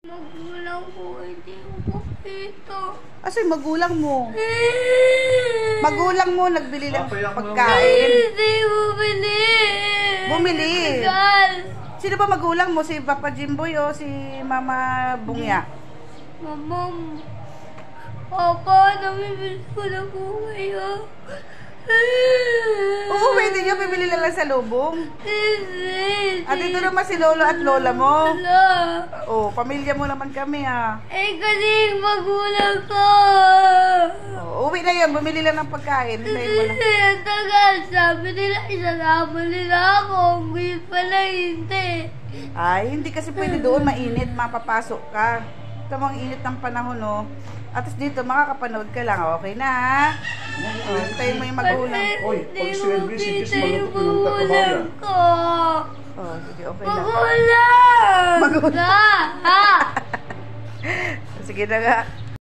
Magulang ko, hindi ko dito. Asa yung magulang mo? Magulang mo, nagbili lang pagkain. Hindi bumili. Bumili? Gal. Sino ba magulang mo? Si Papa Jimboy o si Mama Bungya? Mamam. Papa, namimili ko na po ngayon. Oo, pwede nyo. Bibili lang sa lubong. Hindi. At ito naman si Lolo at Lola mo. Wala. Oh, pamilya mo naman kami ah. Kasi yung magulang ko. Oh, uwi na yun. Bumili lang ng pagkain. Hintayin mo lang. Ang tagal. Sabi nila, isasama nila ako. Ngayon pala hindi. Ay, hindi kasi pwede doon. Mainit. Mapapasok ka. Ito mga init ng panahon, no? At dito, makakapanood ka lang. Okay na, ha? Oh, hintayin mo yung magulang. Oy, pag sinabi si Kiss, Yung maluto ng takabayan. magulang ko. Oh, sige, okay lang. Magulang! Magulang. Ha? Sige na nga.